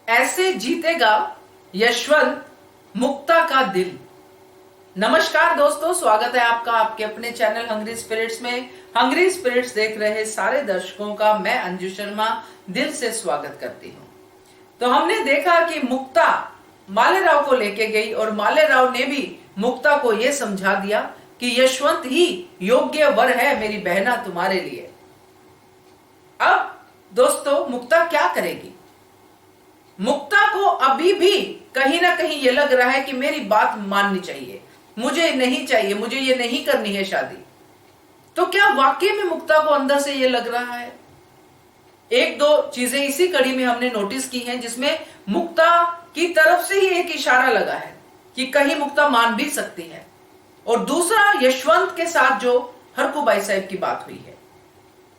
ऐसे जीतेगा यशवंत मुक्ता का दिल। नमस्कार दोस्तों, स्वागत है आपका आपके अपने चैनल हंग्री स्पिरिट्स में। हंग्री स्पिरिट्स देख रहे सारे दर्शकों का मैं अंजू शर्मा दिल से स्वागत करती हूँ। तो हमने देखा कि मुक्ता मालेराव को लेके गई और मालेराव ने भी मुक्ता को यह समझा दिया कि यशवंत ही योग्य वर है मेरी बहना तुम्हारे लिए। अब दोस्तों मुक्ता क्या करेगी? मुक्ता को अभी भी कहीं ना कहीं ये लग रहा है कि मेरी बात माननी चाहिए, मुझे नहीं चाहिए, मुझे ये नहीं करनी है शादी। तो क्या वाकई में मुक्ता को अंदर से ये लग रहा है? एक दो चीजें इसी कड़ी में हमने नोटिस की हैं जिसमें मुक्ता की तरफ से ही एक इशारा लगा है कि कहीं मुक्ता मान भी सकती है। और दूसरा, यशवंत के साथ जो हरकुबाई साहब की बात हुई है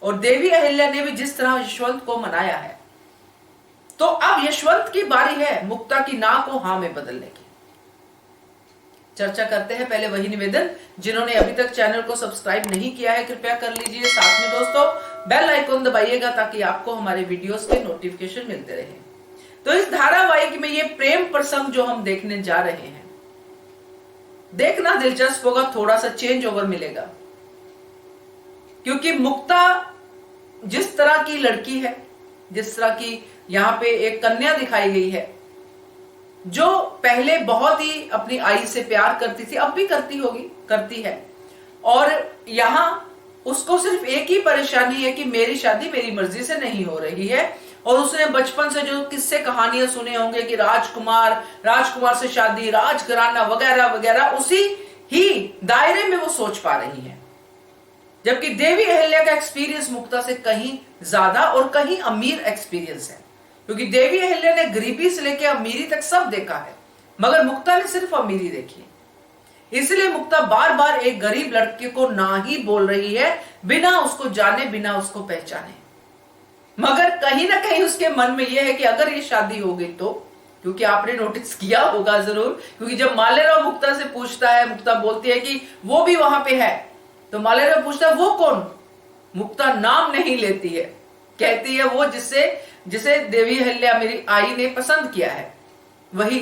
और देवी अहिल्या ने भी जिस तरह यशवंत को मनाया है, तो अब यशवंत की बारी है मुक्ता की ना को हां में बदलने की। चर्चा करते हैं। पहले वही निवेदन, जिन्होंने अभी तक चैनल को सब्सक्राइब नहीं किया है कृपया कर लीजिए। साथ में दोस्तों बेल आइकन दबाइएगा ताकि आपको हमारे वीडियोस के नोटिफिकेशन मिलते रहे। तो इस धारावाहिक में ये प्रेम प्रसंग जो हम देखने जा रहे हैं, देखना दिलचस्प होगा, थोड़ा सा चेंज ओवर मिलेगा। क्योंकि मुक्ता जिस तरह की लड़की है, जिस तरह की यहां पे एक कन्या दिखाई गई है जो पहले बहुत ही अपनी आई से प्यार करती थी, अब भी करती होगी, करती है, और यहां उसको सिर्फ एक ही परेशानी है कि मेरी शादी मेरी मर्जी से नहीं हो रही है। और उसने बचपन से जो किस्से कहानियां सुने होंगे कि राजकुमार से शादी, राजघराना वगैरह वगैरह, उसी ही दायरे में वो सोच पा रही है। जबकि देवी अहिल्या का एक्सपीरियंस मुक्ता से कहीं ज्यादा और कहीं अमीर एक्सपीरियंस है, क्योंकि देवी अहिल्या ने गरीबी से लेकर अमीरी तक सब देखा है, मगर मुक्ता ने सिर्फ अमीरी देखी है। इसलिए मुक्ता बार बार एक गरीब लड़के को ना ही बोल रही है, बिना उसको जाने, बिना उसको पहचाने। मगर कहीं ना कहीं उसके मन में यह है कि अगर ये शादी हो गई तो, क्योंकि आपने नोटिस किया होगा जरूर, क्योंकि जब मालेराव मुक्ता से पूछता है, मुक्ता बोलती है कि वो भी वहां पे है, तो मालेराव पूछता है वो कौन? मुक्ता नाम नहीं लेती है, कहती है वो जिसे देवी अहिल्या मेरी आई ने पसंद किया है, वही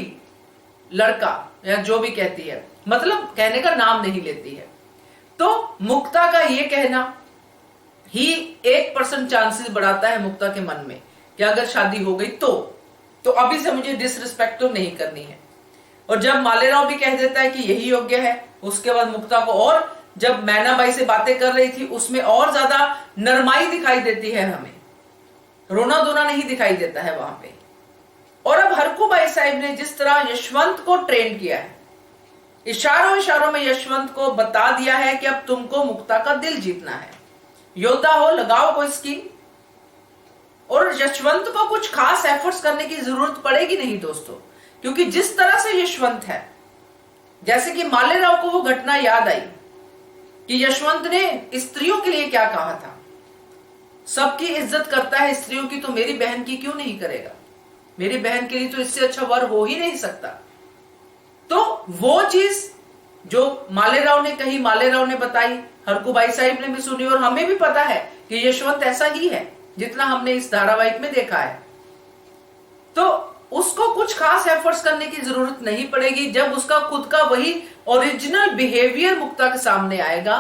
लड़का, या जो भी कहती है, मतलब कहने का नाम नहीं लेती है। तो मुक्ता का ये कहना ही 1% चांसेस बढ़ाता है मुक्ता के मन में कि अगर शादी हो गई तो अभी से मुझे डिसरिस्पेक्ट तो नहीं करनी है। और जब मालेराव भी कह देता है कि यही योग्य है, उसके बाद मुक्ता को, और जब मैनाबाई से बातें कर रही थी उसमें और ज्यादा नरमाई दिखाई देती है, हमें रोना धोना नहीं दिखाई देता है वहां पे। और अब हरकुबाई साहब ने जिस तरह यशवंत को ट्रेन किया है, इशारों में यशवंत को बता दिया है कि अब तुमको मुक्ता का दिल जीतना है, योद्धा हो, लगाओ कोई स्कीम। और यशवंत को कुछ खास एफर्ट्स करने की जरूरत पड़ेगी नहीं दोस्तों, क्योंकि जिस तरह से यशवंत है, जैसे कि मालेराव को वो घटना याद आई कि यशवंत ने स्त्रियों के लिए क्या कहा था, सबकी इज्जत करता है स्त्रियों की, तो मेरी बहन की क्यों नहीं करेगा? मेरी बहन के लिए तो इससे अच्छा वर हो ही नहीं सकता। तो वो चीज जो मालेराव ने कही, मालेराव ने बताई, हरकुबाई साहिब ने भी सुनी, और हमें भी पता है कि यशवंत ऐसा ही है जितना हमने इस धारावाहिक में देखा है। तो उसको कुछ खास एफर्ट्स करने की जरूरत नहीं पड़ेगी। जब उसका खुद का वही ओरिजिनल बिहेवियर मुक्ता के सामने आएगा,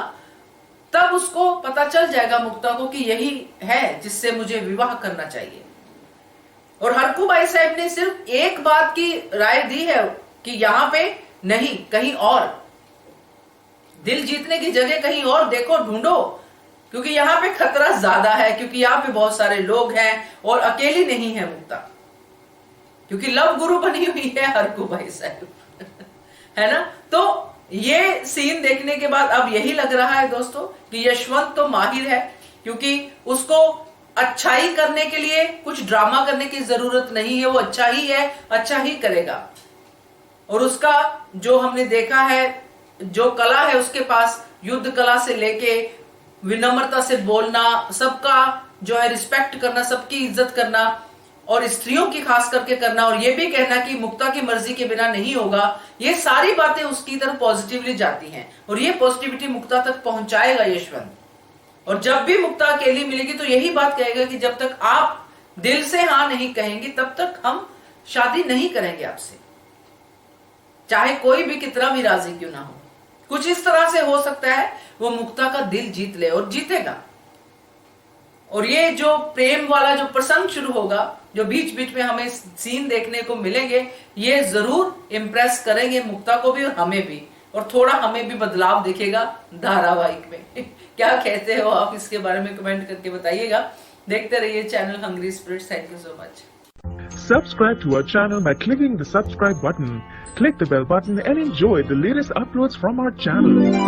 तब उसको पता चल जाएगा मुक्ता को कि यही है जिससे मुझे विवाह करना चाहिए। और हरकुबाई साहब ने सिर्फ एक बात की राय दी है कि यहां पे नहीं, कहीं और दिल जीतने की जगह कहीं और देखो, ढूंढो, क्योंकि यहां पे खतरा ज्यादा है, क्योंकि यहां पे बहुत सारे लोग हैं और अकेली नहीं है मुक्ता, क्योंकि लव गुरु बनी हुई है हरकुबाई साहब है ना। तो ये सीन देखने के बाद अब यही लग रहा है दोस्तों कि यशवंत तो माहिर है, क्योंकि उसको अच्छाई करने के लिए कुछ ड्रामा करने की जरूरत नहीं है, वो अच्छा ही है, अच्छा ही करेगा। और उसका जो हमने देखा है, जो कला है उसके पास, युद्ध कला से लेके विनम्रता से बोलना, सबका जो है रिस्पेक्ट करना, सबकी इज्जत करना, और स्त्रियों की खास करके करना, और ये भी कहना कि मुक्ता की मर्जी के बिना नहीं होगा, ये सारी बातें उसकी तरफ पॉजिटिवली जाती हैं और ये पॉजिटिविटी मुक्ता तक पहुंचाएगा यशवंत। और जब भी मुक्ता अकेली मिलेगी तो यही बात कहेगा कि जब तक आप दिल से हाँ नहीं कहेंगी तब तक हम शादी नहीं करेंगे आपसे, चाहे कोई भी कितना भी राजी क्यों ना हो। कुछ इस तरह से हो सकता है वो मुक्ता का दिल जीत ले और जीतेगा। और ये जो प्रेम वाला जो प्रसंग शुरू होगा, जो बीच बीच में हमें सीन देखने को मिलेंगे, ये जरूर इम्प्रेस करेंगे मुक्ता को भी और हमें भी, और थोड़ा हमें भी बदलाव दिखेगा धारावाहिक में। क्या कहते हो आप, इसके बारे में कमेंट करके बताइएगा। देखते रहिए channel Hungry Spirits. Thank you so much. Subscribe to our channel by clicking the subscribe button. Click the bell button and enjoy the latest uploads from our channel.